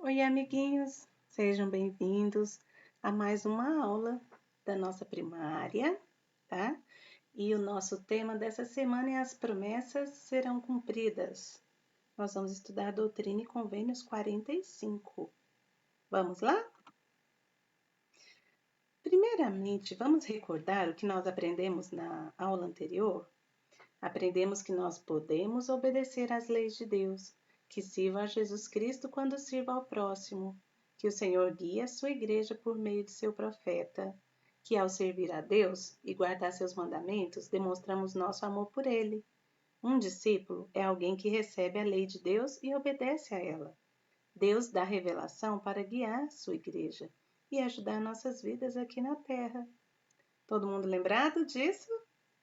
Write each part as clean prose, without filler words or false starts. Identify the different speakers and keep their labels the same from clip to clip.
Speaker 1: Oi, amiguinhos, sejam bem-vindos a mais uma aula da nossa primária, tá? E o nosso tema dessa semana é As Promessas Serão Cumpridas. Nós vamos estudar Doutrina e Convênios 45. Vamos lá? Primeiramente, vamos recordar o que nós aprendemos na aula anterior? Aprendemos que nós podemos obedecer às leis de Deus, que sirva a Jesus Cristo quando sirva ao próximo, que o Senhor guia a sua igreja por meio de seu profeta, que ao servir a Deus e guardar seus mandamentos, demonstramos nosso amor por ele. Um discípulo é alguém que recebe a lei de Deus e obedece a ela. Deus dá revelação para guiar sua igreja e ajudar nossas vidas aqui na terra. Todo mundo lembrado disso?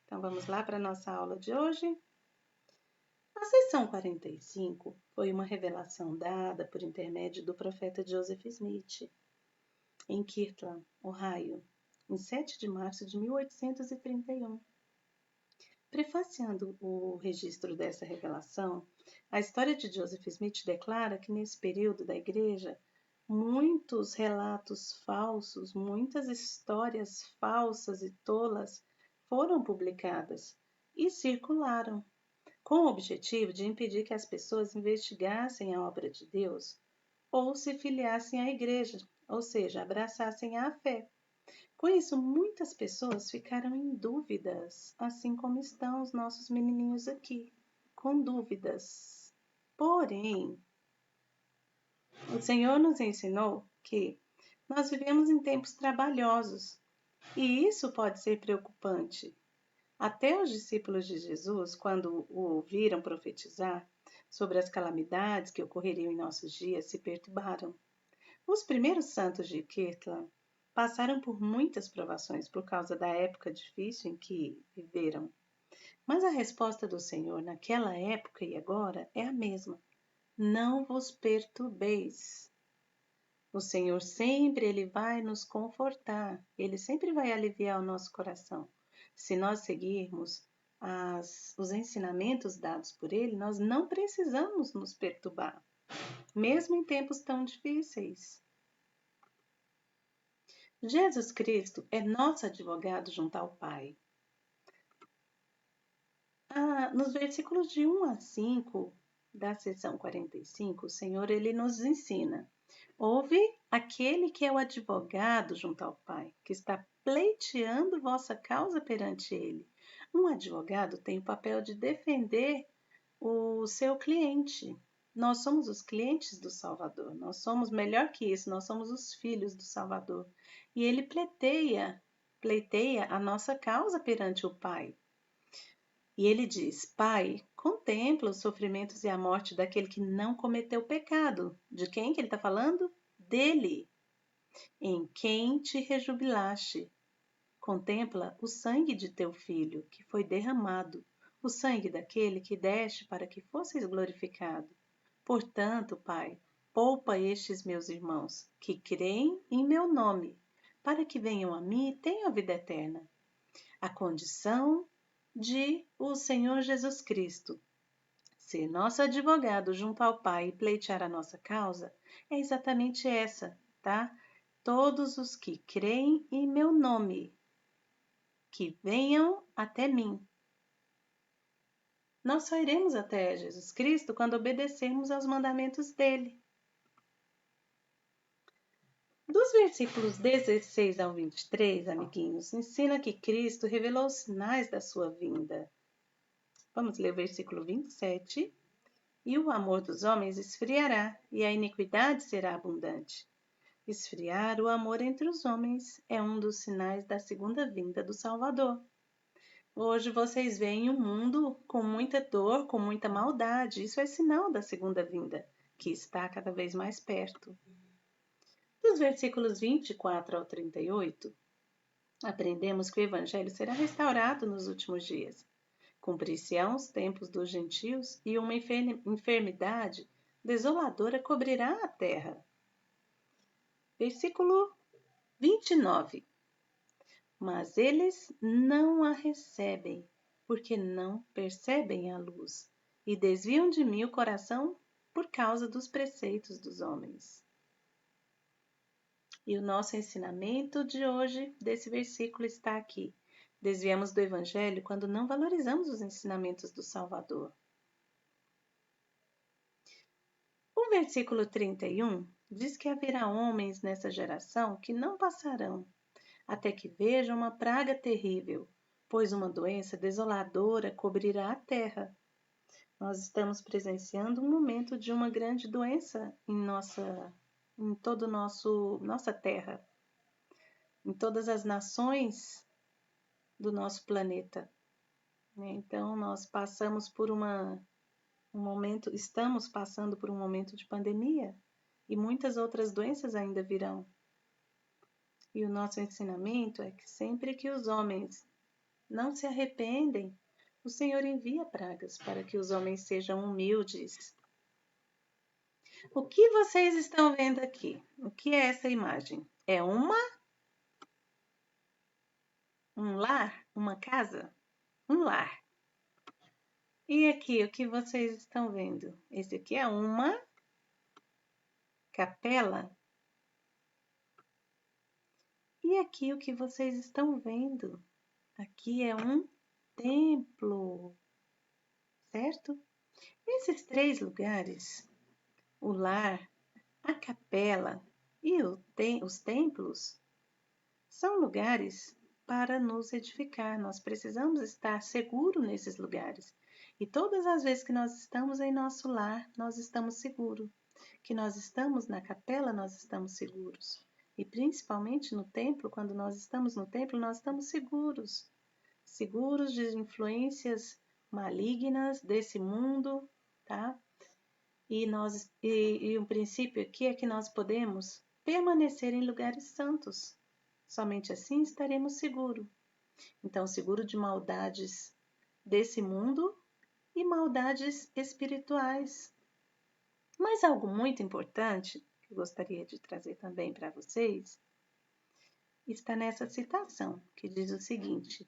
Speaker 1: Então vamos lá para a nossa aula de hoje. A seção 45 foi uma revelação dada por intermédio do profeta Joseph Smith, em Kirtland, Ohio, em 7 de março de 1831. Prefaciando o registro dessa revelação, a história de Joseph Smith declara que nesse período da igreja, muitos relatos falsos, muitas histórias falsas e tolas foram publicadas e circularam, com o objetivo de impedir que as pessoas investigassem a obra de Deus ou se filiassem à igreja, ou seja, abraçassem a fé. Com isso, muitas pessoas ficaram em dúvidas, assim como estão os nossos menininhos aqui, com dúvidas. Porém, o Senhor nos ensinou que nós vivemos em tempos trabalhosos e isso pode ser preocupante. Até os discípulos de Jesus, quando o ouviram profetizar sobre as calamidades que ocorreriam em nossos dias, se perturbaram. Os primeiros santos de Kirtland passaram por muitas provações por causa da época difícil em que viveram. Mas a resposta do Senhor naquela época e agora é a mesma. Não vos perturbeis. O Senhor sempre ele vai nos confortar, ele sempre vai aliviar o nosso coração. Se nós seguirmos os ensinamentos dados por ele, nós não precisamos nos perturbar, mesmo em tempos tão difíceis. Jesus Cristo é nosso advogado junto ao Pai. Nos versículos de 1 a 5 da seção 45, o Senhor ele nos ensina: ouve aquele que é o advogado junto ao Pai, que está pleiteando vossa causa perante ele. Um advogado tem o papel de defender o seu cliente. Nós somos os clientes do Salvador, nós somos melhor que isso, nós somos os filhos do Salvador. E ele pleiteia a nossa causa perante o Pai. E ele diz: Pai, contempla os sofrimentos e a morte daquele que não cometeu pecado. De quem que ele está falando? Dele, em quem te rejubilaste. Contempla o sangue de teu filho, que foi derramado, o sangue daquele que deste para que fosseis glorificado. Portanto, Pai, poupa estes meus irmãos, que creem em meu nome, para que venham a mim e tenham a vida eterna. A condição de o Senhor Jesus Cristo ser nosso advogado junto ao Pai e pleitear a nossa causa é exatamente essa, tá? Todos os que creem em meu nome, que venham até mim. Nós só iremos até Jesus Cristo quando obedecermos aos mandamentos dele. Dos versículos 16 ao 23, amiguinhos, ensina que Cristo revelou os sinais da sua vinda. Vamos ler o versículo 27. E o amor dos homens esfriará, e a iniquidade será abundante. Esfriar o amor entre os homens é um dos sinais da segunda vinda do Salvador. Hoje vocês veem um mundo com muita dor, com muita maldade. Isso é sinal da segunda vinda, que está cada vez mais perto. Dos versículos 24 ao 38, aprendemos que o Evangelho será restaurado nos últimos dias. Cumprir-se-ão os tempos dos gentios e uma enfermidade desoladora cobrirá a terra. Versículo 29. Mas eles não a recebem, porque não percebem a luz, e desviam de mim o coração por causa dos preceitos dos homens. E o nosso ensinamento de hoje, desse versículo, está aqui. Desviamos do Evangelho quando não valorizamos os ensinamentos do Salvador. O versículo 31 diz que haverá homens nessa geração que não passarão, até que vejam uma praga terrível, pois uma doença desoladora cobrirá a terra. Nós estamos presenciando um momento de uma grande doença em toda nossa terra, em todas as nações do nosso planeta. Então, nós passamos por estamos passando por um momento de pandemia e muitas outras doenças ainda virão. E o nosso ensinamento é que sempre que os homens não se arrependem, o Senhor envia pragas para que os homens sejam humildes. O que vocês estão vendo aqui? O que é essa imagem? É um lar? Uma casa? Um lar. E aqui, o que vocês estão vendo? Esse aqui é uma capela. E aqui, o que vocês estão vendo? Aqui é um templo, certo? Esses três lugares, o lar, a capela e os templos, são lugares para nos edificar. Nós precisamos estar seguros nesses lugares. E todas as vezes que nós estamos em nosso lar, nós estamos seguros. Que nós estamos na capela, nós estamos seguros. E principalmente no templo, quando nós estamos no templo, nós estamos seguros. Seguros de influências malignas desse mundo, tá? E o princípio aqui é que nós podemos permanecer em lugares santos. Somente assim estaremos seguros. Então, seguro de maldades desse mundo e maldades espirituais. Mas algo muito importante que eu gostaria de trazer também para vocês está nessa citação, que diz o seguinte: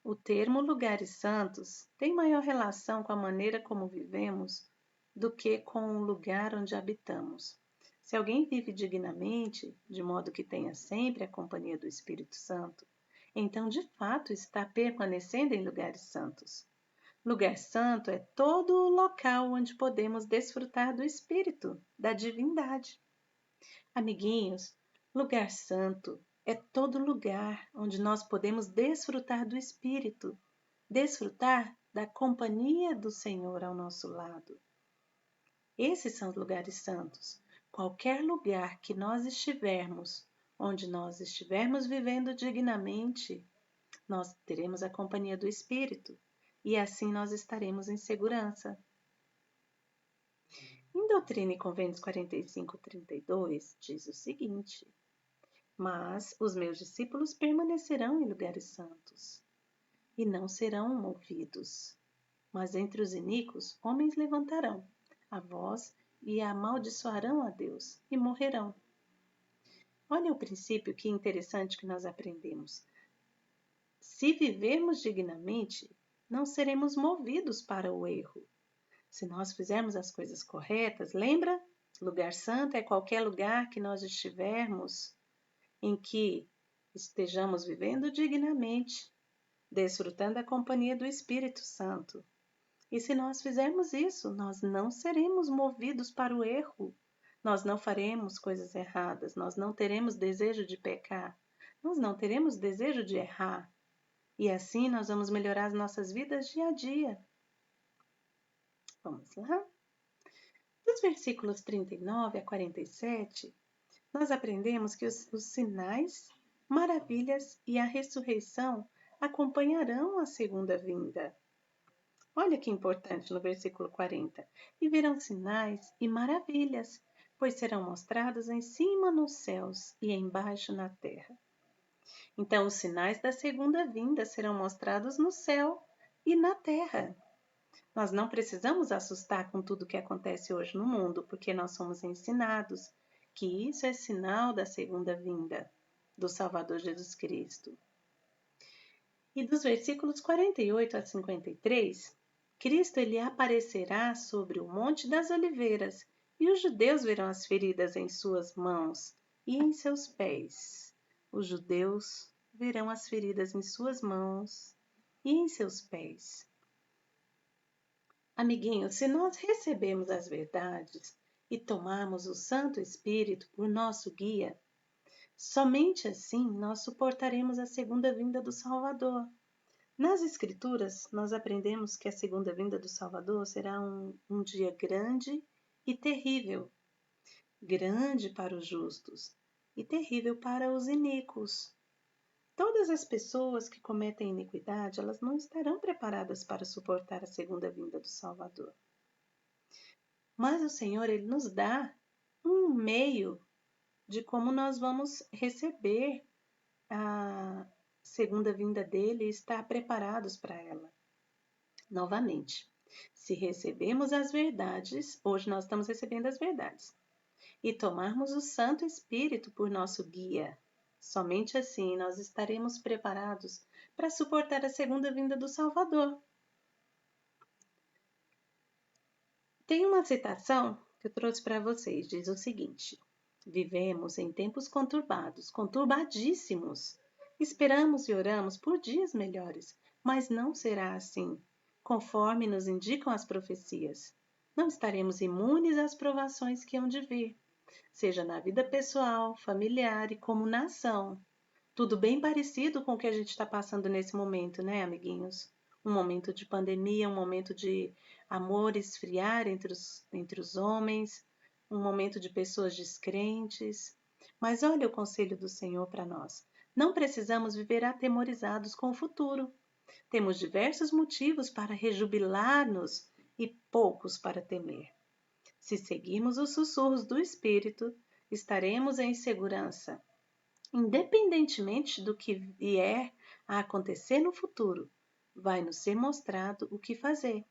Speaker 1: o termo lugares santos tem maior relação com a maneira como vivemos do que com o lugar onde habitamos. Se alguém vive dignamente, de modo que tenha sempre a companhia do Espírito Santo, então de fato está permanecendo em lugares santos. Lugar santo é todo o local onde podemos desfrutar do Espírito, da divindade. Amiguinhos, lugar santo é todo lugar onde nós podemos desfrutar do Espírito, desfrutar da companhia do Senhor ao nosso lado. Esses são os lugares santos. Qualquer lugar que nós estivermos, onde nós estivermos vivendo dignamente, nós teremos a companhia do Espírito e assim nós estaremos em segurança. Em Doutrina e Convênios 45:32 diz o seguinte: mas os meus discípulos permanecerão em lugares santos e não serão movidos. Mas entre os iníquos, homens levantarão a voz e amaldiçoarão a Deus e morrerão. Olha o princípio que interessante que nós aprendemos. Se vivermos dignamente, não seremos movidos para o erro. Se nós fizermos as coisas corretas, lembra? Lugar santo é qualquer lugar que nós estivermos em que estejamos vivendo dignamente, desfrutando da companhia do Espírito Santo. E se nós fizermos isso, nós não seremos movidos para o erro. Nós não faremos coisas erradas, nós não teremos desejo de pecar, nós não teremos desejo de errar. E assim nós vamos melhorar as nossas vidas dia a dia. Vamos lá? Dos versículos 39 a 47, nós aprendemos que os sinais, maravilhas e a ressurreição acompanharão a segunda vinda. Olha que importante no versículo 40. E verão sinais e maravilhas, pois serão mostrados em cima nos céus e embaixo na terra. Então, os sinais da segunda vinda serão mostrados no céu e na terra. Nós não precisamos assustar com tudo que acontece hoje no mundo, porque nós somos ensinados que isso é sinal da segunda vinda do Salvador Jesus Cristo. E dos versículos 48 a 53, Cristo ele aparecerá sobre o Monte das Oliveiras e os judeus verão as feridas em suas mãos e em seus pés. Os judeus verão as feridas em suas mãos e em seus pés. Amiguinho, se nós recebemos as verdades e tomarmos o Santo Espírito por nosso guia, somente assim nós suportaremos a segunda vinda do Salvador. Nas Escrituras, nós aprendemos que a segunda vinda do Salvador será um dia grande e terrível. Grande para os justos e terrível para os iníquos. Todas as pessoas que cometem iniquidade, elas não estarão preparadas para suportar a segunda vinda do Salvador. Mas o Senhor, Ele nos dá um meio de como nós vamos receber a segunda vinda dele e estar preparados para ela. Novamente, se recebemos as verdades, hoje nós estamos recebendo as verdades, e tomarmos o Santo Espírito por nosso guia, somente assim nós estaremos preparados para suportar a segunda vinda do Salvador. Tem uma citação que eu trouxe para vocês, diz o seguinte: vivemos em tempos conturbados, conturbadíssimos. Esperamos e oramos por dias melhores, mas não será assim, conforme nos indicam as profecias. Não estaremos imunes às provações que hão de vir, seja na vida pessoal, familiar e como nação. Tudo bem parecido com o que a gente está passando nesse momento, né, amiguinhos? Um momento de pandemia, um momento de amor esfriar entre os homens, um momento de pessoas descrentes. Mas olha o conselho do Senhor para nós. Não precisamos viver atemorizados com o futuro. Temos diversos motivos para rejubilar-nos e poucos para temer. Se seguirmos os sussurros do Espírito, estaremos em segurança. Independentemente do que vier a acontecer no futuro, vai nos ser mostrado o que fazer.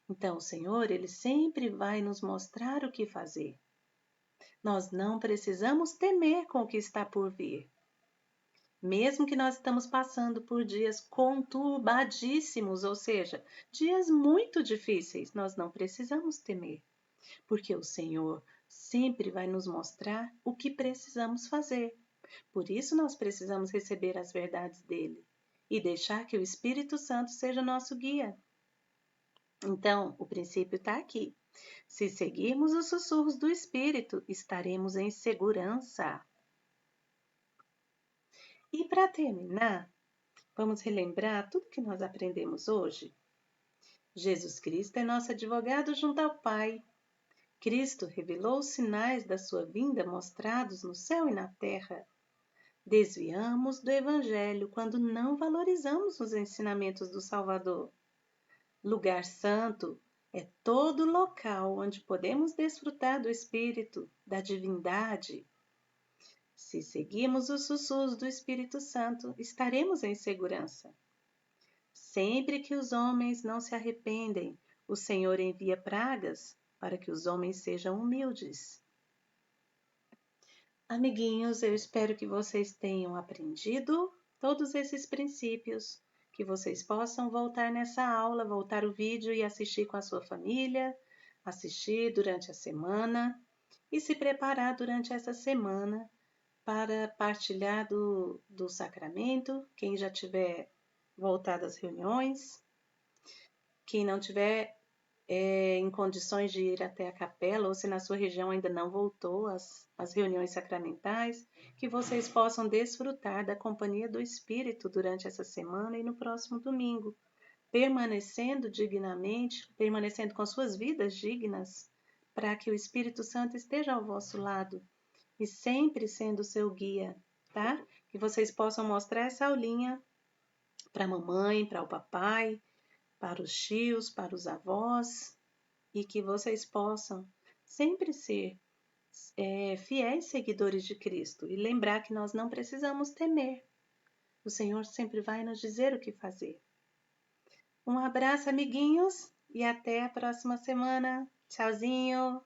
Speaker 1: Então, o Senhor, Ele sempre vai nos mostrar o que fazer. Nós não precisamos temer com o que está por vir. Mesmo que nós estamos passando por dias conturbadíssimos, ou seja, dias muito difíceis, nós não precisamos temer, porque o Senhor sempre vai nos mostrar o que precisamos fazer. Por isso nós precisamos receber as verdades dele e deixar que o Espírito Santo seja nosso guia. Então, o princípio está aqui. Se seguirmos os sussurros do Espírito, estaremos em segurança. E para terminar, vamos relembrar tudo que nós aprendemos hoje? Jesus Cristo é nosso advogado junto ao Pai. Cristo revelou os sinais da sua vinda mostrados no céu e na terra. Desviamos do Evangelho quando não valorizamos os ensinamentos do Salvador. Lugar santo é todo local onde podemos desfrutar do Espírito, da divindade. Se seguirmos os sussurros do Espírito Santo, estaremos em segurança. Sempre que os homens não se arrependem, o Senhor envia pragas para que os homens sejam humildes. Amiguinhos, eu espero que vocês tenham aprendido todos esses princípios, que vocês possam voltar nessa aula, voltar o vídeo e assistir com a sua família, assistir durante a semana e se preparar durante essa semana para partilhar do sacramento, quem já tiver voltado às reuniões, quem não tiver em condições de ir até a capela, ou se na sua região ainda não voltou às reuniões sacramentais, que vocês possam desfrutar da companhia do Espírito durante essa semana e no próximo domingo, permanecendo dignamente, permanecendo com suas vidas dignas, para que o Espírito Santo esteja ao vosso lado e sempre sendo o seu guia, tá? Que vocês possam mostrar essa aulinha para a mamãe, para o papai, para os tios, para os avós, e que vocês possam sempre ser fiéis seguidores de Cristo e lembrar que nós não precisamos temer. O Senhor sempre vai nos dizer o que fazer. Um abraço, amiguinhos, e até a próxima semana. Tchauzinho!